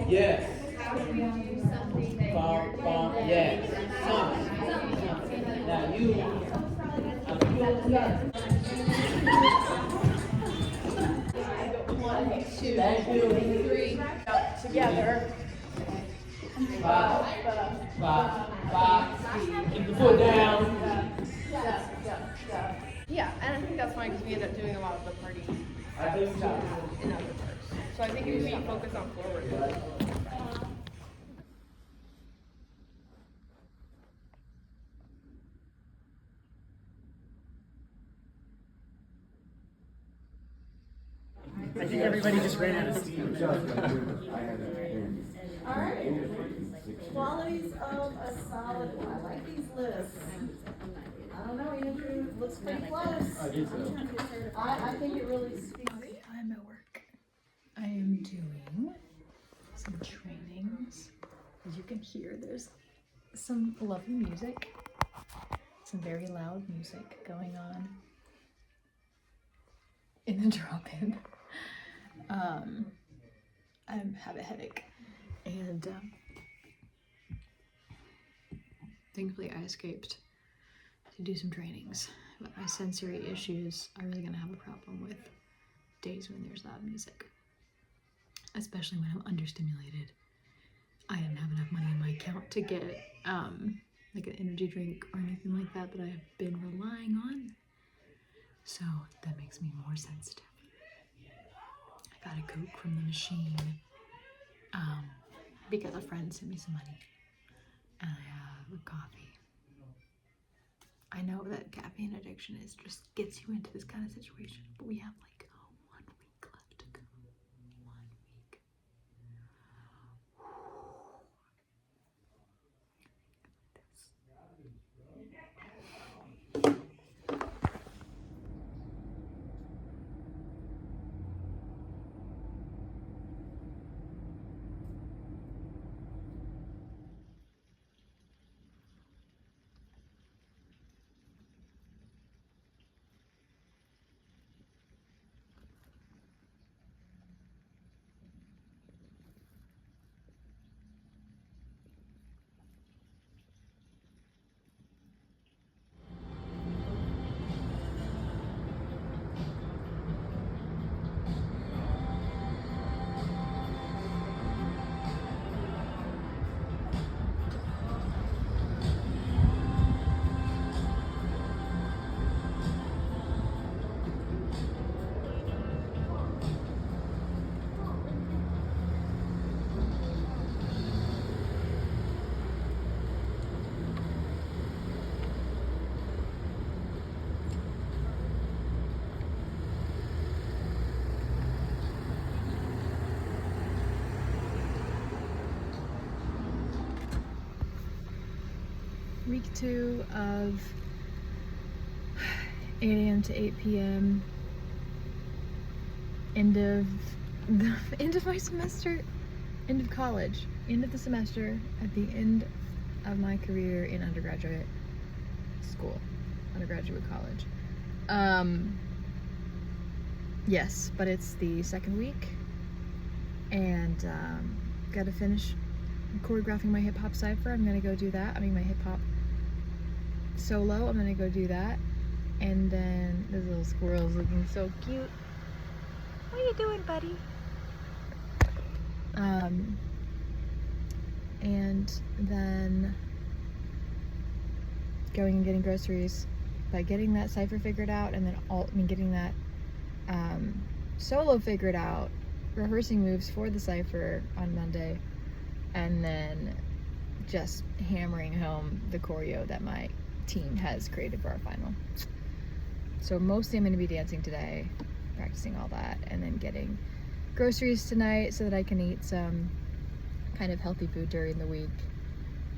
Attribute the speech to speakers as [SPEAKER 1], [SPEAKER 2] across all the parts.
[SPEAKER 1] Yes.
[SPEAKER 2] How do we do something that
[SPEAKER 1] Yes. Something. Now you.
[SPEAKER 2] One, two,
[SPEAKER 1] Thank you.
[SPEAKER 2] three. Together.
[SPEAKER 1] Five. Keep the foot down.
[SPEAKER 3] Yeah, and I think that's fine because we end up doing a lot of the party
[SPEAKER 1] I think so.
[SPEAKER 3] stuff in other parts. So I think if we focus on forward.
[SPEAKER 4] I think everybody just ran out of steam.
[SPEAKER 5] All right. Qualities of a solid. I like these lists. I don't know, Andrew. Looks pretty close. I think it really speaks.
[SPEAKER 6] I'm at work. I am doing some trainings. As you can hear, there's some lovely music, some very loud music going on in the drop-in. I have a headache, and thankfully I escaped to do some trainings. But my sensory issues are really gonna have a problem with days when there's loud music, especially when I'm understimulated. I didn't have enough money in my account to get like an energy drink or anything like that that I've been relying on, so that makes me more sensitive. I got a Coke from the machine because a friend sent me some money, and I have a coffee. I know that caffeine addiction just gets you into this kind of situation, but we have like 1 week left to go. 1 week. Week 2 of 8 a.m. to 8 p.m. End of my semester, end of college, end of the semester, at the end of my career in undergraduate school, undergraduate college. Yes, but it's the second week, and gotta finish choreographing my hip hop cipher. I'm gonna go do that. I mean, my hip hop solo. I'm gonna go do that, and then this little squirrel's looking so cute. What are you doing, buddy? And then going and getting groceries. By getting that cipher figured out, and then getting that solo figured out, rehearsing moves for the cipher on Monday, and then just hammering home the choreo that my team has created for our final. So mostly I'm going to be dancing today, practicing all that, and then getting groceries tonight so that I can eat some kind of healthy food during the week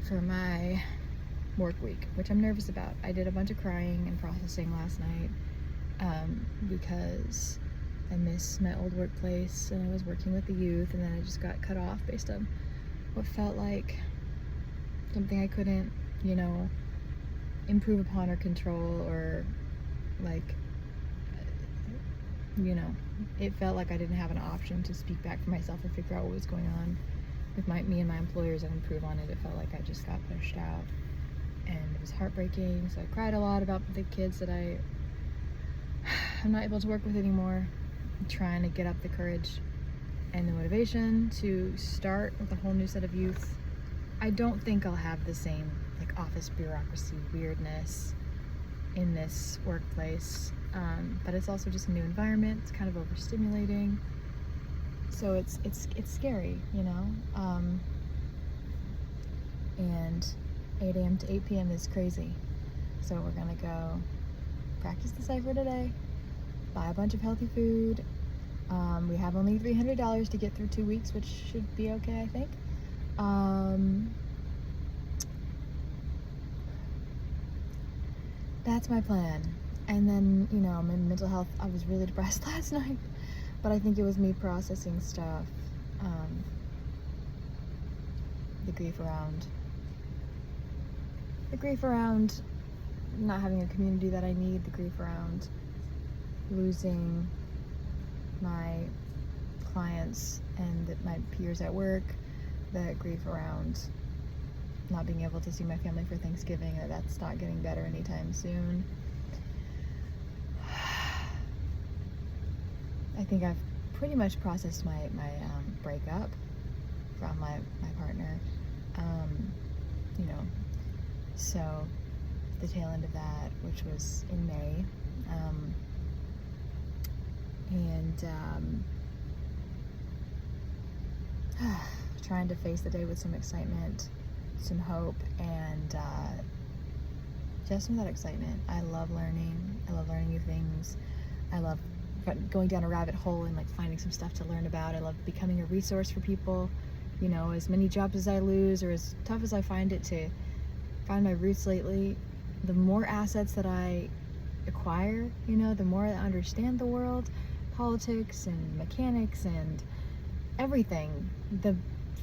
[SPEAKER 6] for my work week, which I'm nervous about. I did a bunch of crying and processing last night because I miss my old workplace, and I was working with the youth, and then I just got cut off based on what felt like something I couldn't, improve upon or control, or it felt like I didn't have an option to speak back for myself and figure out what was going on with me and my employers and improve on it. It felt like I just got pushed out, and it was heartbreaking. So I cried a lot about the kids that I'm not able to work with anymore. I'm trying to get up the courage and the motivation to start with a whole new set of youth. I don't think I'll have the same like office bureaucracy weirdness in this workplace, but it's also just a new environment. It's kind of overstimulating, so it's scary, you know. And 8 a.m. to 8 p.m. is crazy. So we're gonna go practice the cipher today, buy a bunch of healthy food. We have only $300 to get through 2 weeks, which should be okay, I think. That's my plan. And then, you know, my mental health, I was really depressed last night, but I think it was me processing stuff. The grief around not having a community that I need, the grief around losing my clients and my peers at work, the grief around not being able to see my family for Thanksgiving, that's not getting better anytime soon. I think I've pretty much processed my breakup from my partner, you know, so the tail end of that, which was in May, trying to face the day with some excitement, some hope, and just some of that excitement. I love learning new things. I love going down a rabbit hole and like finding some stuff to learn about. I love becoming a resource for people. You know, as many jobs as I lose, or as tough as I find it to find my roots lately, the more assets that I acquire, you know, the more I understand the world, politics and mechanics and everything, the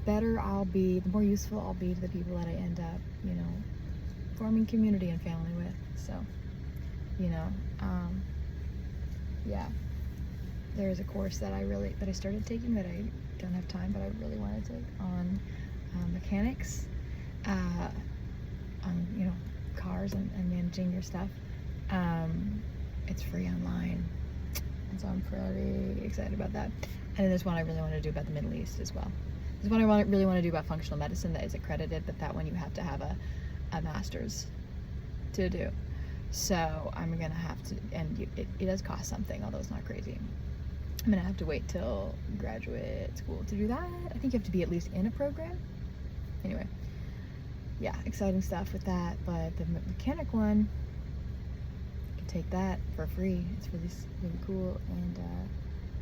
[SPEAKER 6] better I'll be, the more useful I'll be to the people that I end up, you know, forming community and family with. So, you know, yeah, there is a course that I started taking that I don't have time, but I really want to take on mechanics, on, you know, cars and managing your stuff. It's free online, and so I'm pretty excited about that. And then there's one I really want to do about the Middle East as well. There's one I really want to do about functional medicine that is accredited, but that one you have to have a master's to do. So I'm gonna have to, and it does cost something, although it's not crazy. I'm gonna have to wait till graduate school to do that. I think you have to be at least in a program. Anyway, yeah, exciting stuff with that. But the mechanic one, you can take that for free. It's really cool, and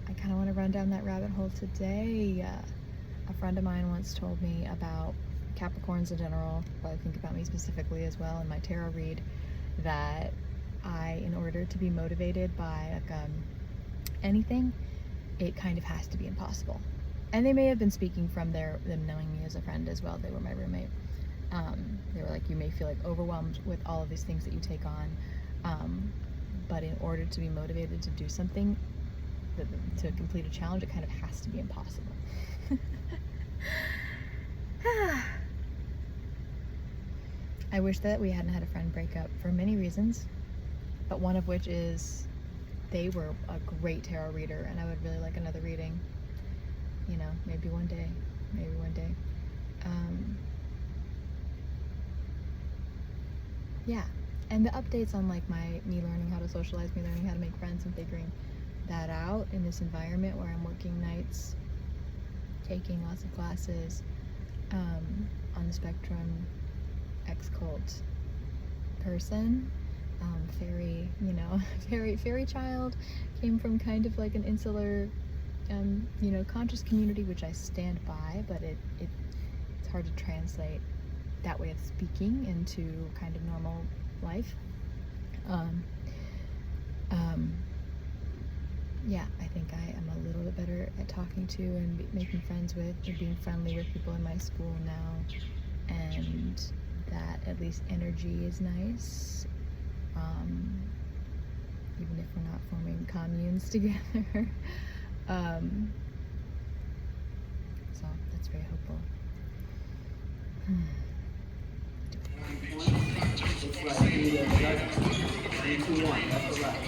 [SPEAKER 6] I kind of want to run down that rabbit hole today. A friend of mine once told me about Capricorns in general, but I think about me specifically as well in my tarot read, that in order to be motivated by like anything, it kind of has to be impossible. And they may have been speaking from them knowing me as a friend as well. They were my roommate. They were like, you may feel like overwhelmed with all of these things that you take on, but in order to be motivated to do something, to complete a challenge, it kind of has to be impossible. I wish that we hadn't had a friend break up for many reasons, but one of which is they were a great tarot reader, and I would really like another reading. You know, maybe one day. Yeah, and the updates on like me learning how to socialize, me learning how to make friends, and figuring that out in this environment where I'm working nights, taking lots of classes, on the spectrum, ex-cult person, fairy, you know, fairy child, came from kind of like an insular, you know, conscious community, which I stand by, but it's hard to translate that way of speaking into kind of normal life. Yeah, I think I am a little bit better at talking to and making friends with and being friendly with people in my school now, and that at least energy is nice, even if we're not forming communes together. So that's very hopeful.
[SPEAKER 1] Looks like you need a judgment. 3, 2, 1. That's correct.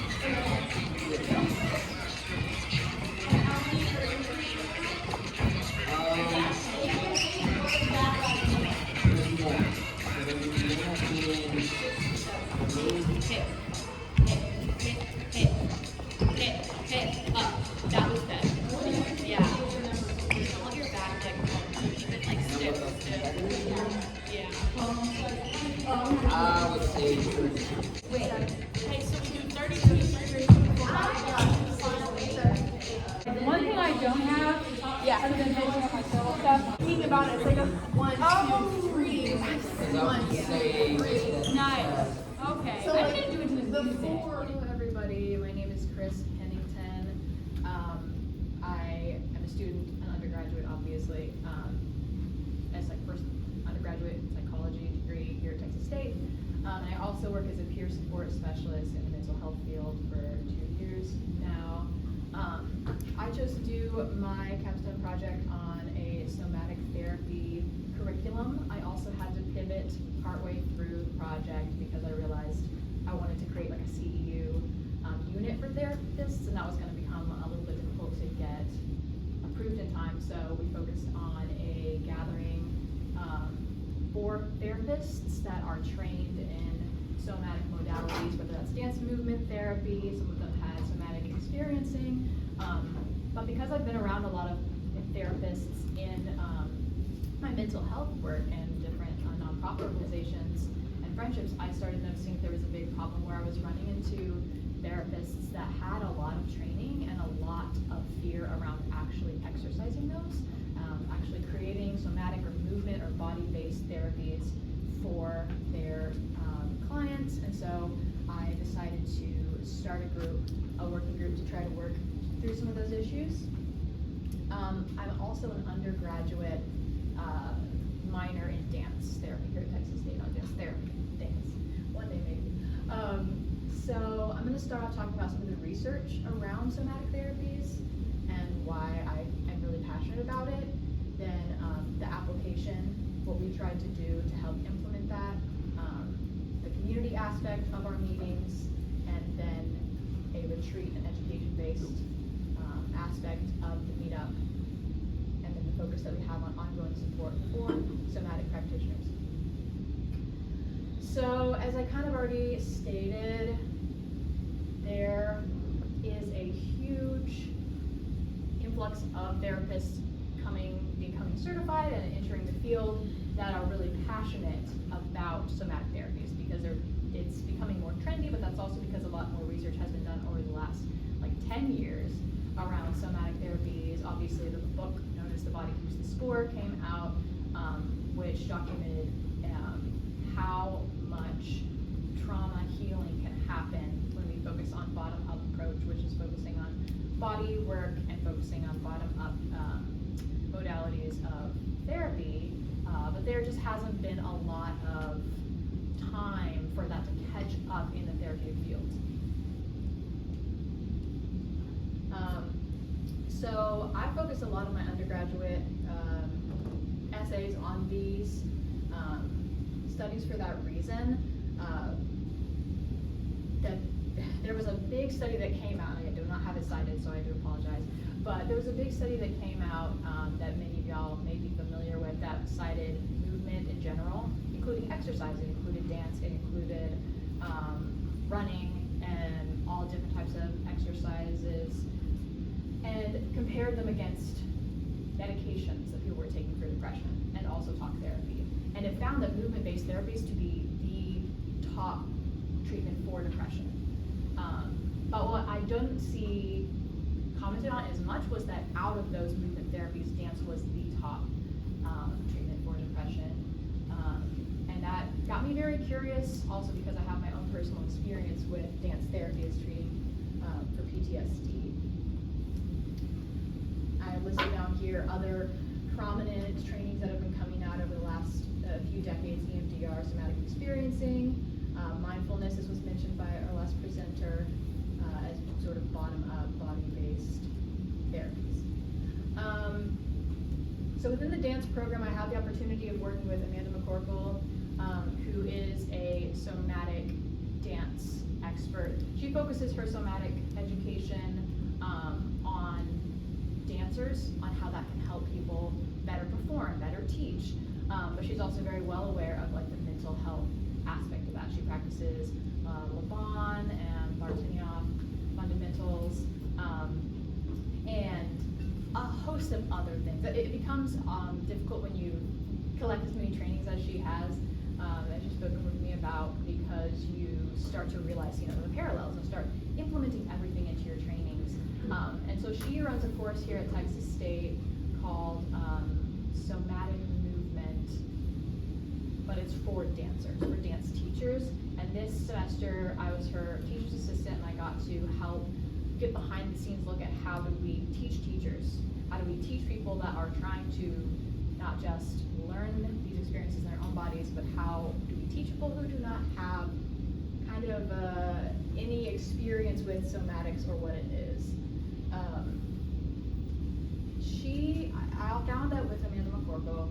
[SPEAKER 3] Hit, up. That was better. Yeah. Hold your back like stiff. Yeah.
[SPEAKER 1] I would say 32.
[SPEAKER 3] Wait. Hey, so do 32, 33.
[SPEAKER 2] One thing I don't have,
[SPEAKER 3] Yeah.
[SPEAKER 2] other than finishing up my solo stuff,
[SPEAKER 3] Thinking about it, it's like a 1, 2, 3.
[SPEAKER 1] Because I would say
[SPEAKER 2] nice. Okay.
[SPEAKER 3] So
[SPEAKER 2] I
[SPEAKER 3] like,
[SPEAKER 2] can't do it to the music.
[SPEAKER 6] Hello, everybody. My name is Chris Pennington. I am a student, an undergraduate, obviously. As like first undergraduate psychology degree here at Texas State. And I also work as a peer support specialist in the mental health field for 2 years now. I just do my capstone project on a somatic therapy curriculum. I also had to pivot partway through the project because I realized I wanted to create like a CEU unit for therapists, and that was going to become a little bit difficult to get approved in time. So we focused on a gathering for therapists that are trained in somatic modalities, whether that's dance movement therapy, some of them had somatic experiencing. But because I've been around a lot of therapists in my mental health work and different nonprofit organizations and friendships, I started noticing there was a big problem where I was running into therapists that had a lot of training and a lot of fear around actually exercising those, actually creating somatic or movement or body-based therapies for their clients. And so I decided to start a working group to try to work through some of those issues. I'm also an undergraduate minor in dance therapy here at Texas State on dance therapy. Dance. One day maybe. So I'm going to start off talking about some of the research around somatic therapies and why I am really passionate about it. Then the application, what we tried to do to help implement that, the community aspect of our meetings, and then a retreat and education-based aspect of the meetup, and then the focus that we have on ongoing support for somatic practitioners. So, as I kind of already stated, there is a huge influx of therapists becoming certified and entering the field that are really passionate about somatic therapies because it's becoming more trendy, but that's also because a lot more research has been done over the last 10 years around somatic therapies. Obviously, the book known as The Body Keeps the Score came out, which documented how much trauma healing can happen when we focus on bottom-up approach, which is focusing on body work and focusing on bottom-up modalities of therapy. But there just hasn't been a lot of time for that to catch up in the therapeutic field. So I focused a lot of my undergraduate essays on these studies for that reason. That there was a big study that came out, I do not have it cited, so I do apologize, but there was a big study that came out that many of y'all may be familiar with that cited movement in general, including exercise. It included dance, it included running, and all different types of exercises, and compared them against medications that people were taking for depression, and also talk therapy. And it found that movement-based therapies to be the top treatment for depression. But what I don't see commented on as much was that out of those movement therapies, dance was the top treatment for depression. And that got me very curious, also because I have my own personal experience with dance therapy as treating for PTSD. I listed down here other prominent trainings that have been coming out over the last few decades: EMDR, somatic experiencing, mindfulness, as was mentioned by our last presenter, as sort of bottom-up, body-based therapies.
[SPEAKER 7] So within the dance program, I have the opportunity of working with Amanda McCorkle, who is a somatic dance expert. She focuses her somatic education on dancers, on how that can help people better perform, better teach. But she's also very well aware of like the mental health aspect of that. She practices Laban and Bartanioff fundamentals, and a host of other things. It becomes difficult when you collect as many trainings as she has, as she's spoken with me about, because you start to realize, you know, the parallels and start implementing everything into your trainings. And so she runs a course here at Texas State called Somatic Movement, but it's for dancers, for dance teachers. And this semester I was her teacher's assistant, and I got to help get behind the scenes look at how do we teach teachers, how do we teach people that are trying to not just learn these experiences in their own bodies, but how do we teach people who do not have kind of any experience with somatics or what it is. I found that with Amanda McCorkle,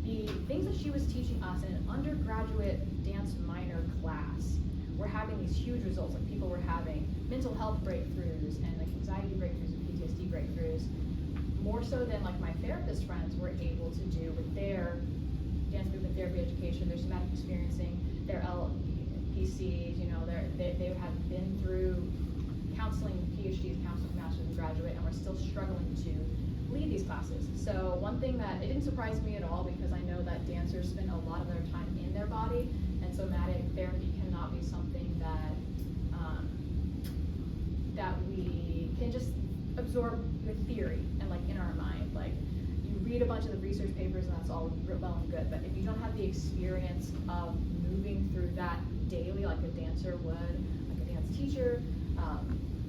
[SPEAKER 7] the things that she was teaching us in an undergraduate dance minor class were having these huge results. Like people were having mental health breakthroughs and like anxiety breakthroughs and PTSD breakthroughs, more so than like my therapist friends were able to do with their dance movement therapy education, their somatic experiencing, their LPCs, you know, they have been through counseling PhDs, counseling masters and graduate, and we're still struggling to lead these classes. So one thing that, it didn't surprise me at all, because I know that dancers spend a lot of their time in their body, and somatic therapy cannot be something that that we can just absorb with theory and like in our mind. Like you read a bunch of the research papers and that's all well and good, but if you don't have the experience of moving through that daily like a dancer would, like a dance teacher,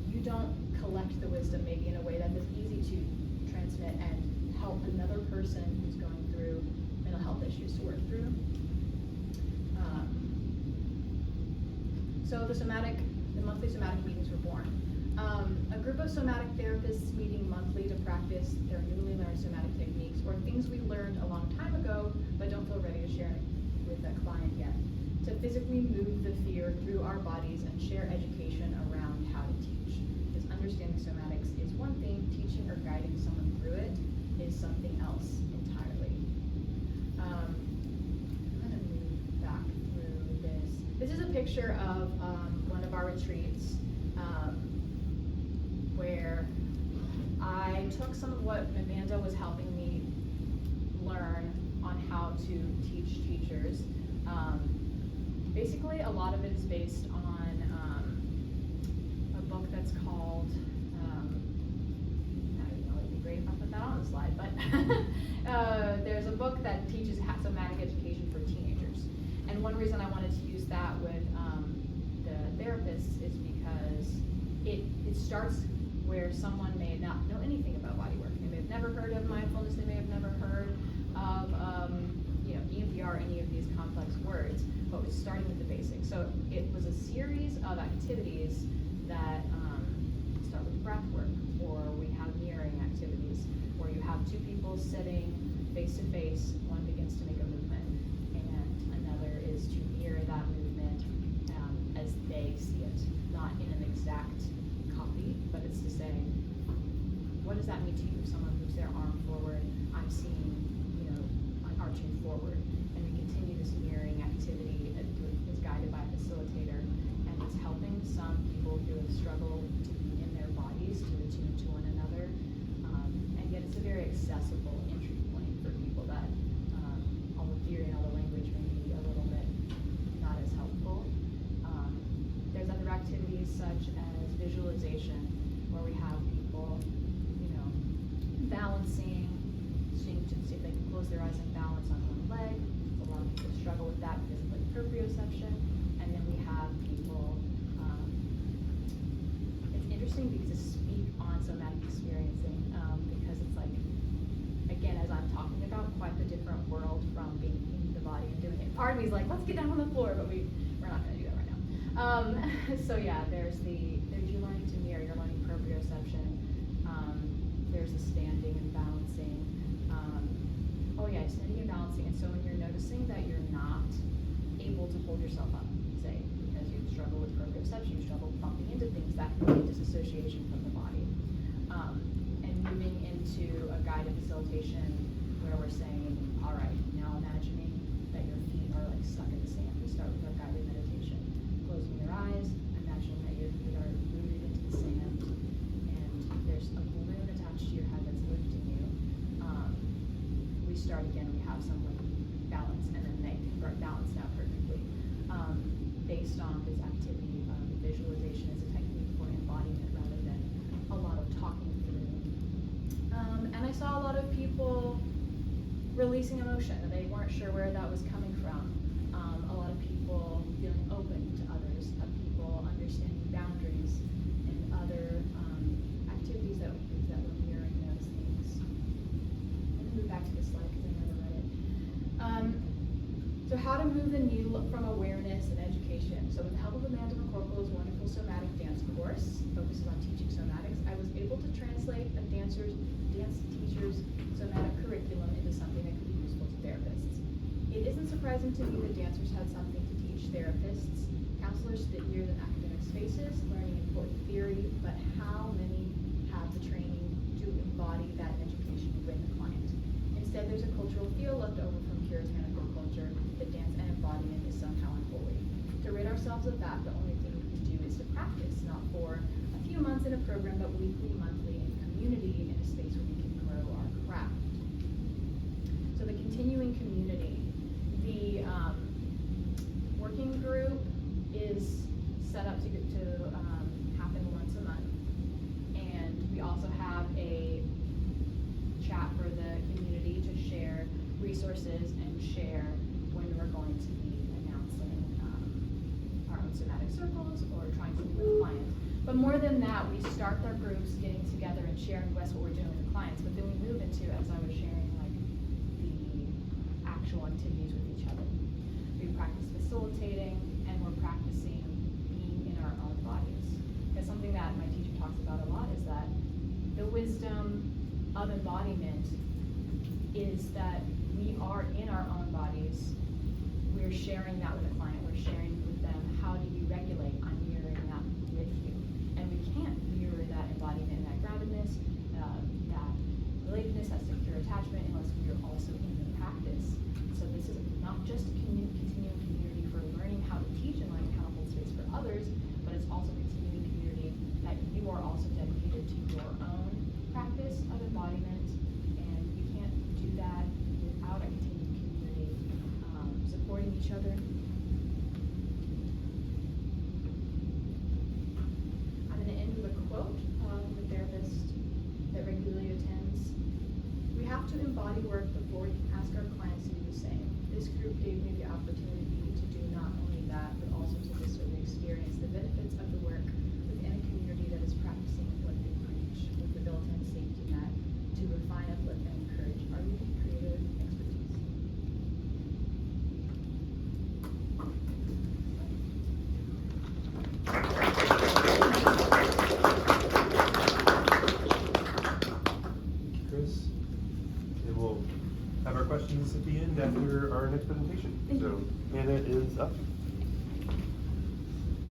[SPEAKER 7] you don't collect the wisdom maybe in a way that is easy to transmit and help another person who's going through mental health issues to work through. So the monthly somatic meetings were born. A group of somatic therapists meeting monthly to practice their newly learned somatic techniques, or things we learned a long time ago but don't feel ready to share with a client yet. To physically move the fear through our bodies and share education around how to teach. Because understanding somatics is one thing, teaching or guiding someone through it is something else entirely. I'm gonna move back through this. This is a picture of one of our retreats where I took some of what Amanda was helping me learn on how to teach teachers. Basically, a lot of it is based on a book that's called, it'd be great if I put that on the slide, but there's a book that teaches somatic education for teenagers. And one reason I wanted to use that with the therapists is because it starts where someone may not know anything about bodywork. They may have never heard of mindfulness, they may have never heard of EMDR, any of these complex words, but was starting with the basics. So it was a series of activities that start with breath work, or we have mirroring activities, where you have two people sitting face to face, one begins to make a movement, and another is to mirror that movement as they see it, not in an exact copy, but it's to say, what does that mean to you? If someone moves their arm forward, I'm seeing, an arching forward. And we continue this mirroring activity that is guided by a facilitator, and it's helping some people who have struggled to be in their bodies, to attune to one another, and yet it's a very accessible entry point for people that all the theory and all the language may be a little bit not as helpful. There's other activities such as visualization, where we have people, balancing, seeing to see if they can close their eyes and balance on one leg. A lot of people struggle with that because of like proprioception. And then we have people, it's interesting because to speak on somatic experiencing, because it's like, again, as I'm talking about, quite the different world from being in the body and doing it. Part of me is like, let's get down on the floor, but we're not gonna do that right now. So yeah, there's you learning to mirror, you're learning proprioception. There's the standing and balancing. knitting and balancing. And so when you're noticing that you're not able to hold yourself up, say, because you struggle with proprioception, you struggle bumping into things, that can be disassociation from the body. And moving into a guided facilitation where we're saying, all right, now imagining that your feet are like stuck in the sand. We start with our guided meditation. Closing your eyes, imagining that your feet are rooted into the sand, and there's a balloon attached to your head that's lifting you. We start again, we have some like balance, and then they are balanced out perfectly. Based on this activity, visualization is a technique for embodiment rather than a lot of talking through. And I saw a lot of people releasing emotion, and they weren't sure where that was coming from. A lot of people feeling open to others, people understanding boundaries and other activities that were mirroring those things. Let me move back to the slide because I never read it. So how to move the needle from awareness and education. So with the help of Amanda McCorkle's wonderful somatic dance course, focuses on teaching somatics, I was able to translate a dance teacher's somatic curriculum into something that could be useful to therapists. It isn't surprising to me that dancers had something to teach therapists. Counselors sit years in academic spaces, learning important theory, but how many have the training to embody that education with the client? Instead, there's a cultural feel left over from puritanical culture that dance and embodiment is somehow unholy. To rid ourselves of that, the only thing we can do is to practice, not for a few months in a program, but weekly, monthly, in community, in a space where we can grow our craft. So the continuing community. The working group is set up to happen once a month, and we also have a chat for the community to share resources and share when we're going to be announcing our own somatic circles or trying to meet with clients. But more than that, we start our groups getting together and sharing what we're doing with the clients, but then we move into, as I was sharing, like the actual activities with each other. We practice facilitating, and we're practicing being in our own bodies. Because something that my teacher talks about a lot is that the wisdom of embodiment is that we are in our own bodies. We're sharing that with a client. We're sharing with them, how do you regulate? I'm mirroring that with you. And we can't mirror that embodiment and that groundedness, that relatedness, that secure attachment, unless we are also in the practice. So this is not just a continuing community for learning how to teach and learning how to hold space for others, but it's also a continuing community that you are also dedicated to your own practice of embodiment, and you can't do that without a continuing community supporting each other. I'm going to end with a quote of the therapist that regularly attends. We have to embody work before we can ask our clients to do the same. This group gave me the opportunity to do not only that, but also to viscerally experience the benefits of the work within a community that is practicing what they preach, with the built-in safety net to refine, uplift, and encourage our unique creative expertise.
[SPEAKER 8] Chris, and we'll have our questions at the end after our next presentation. So Hannah is up.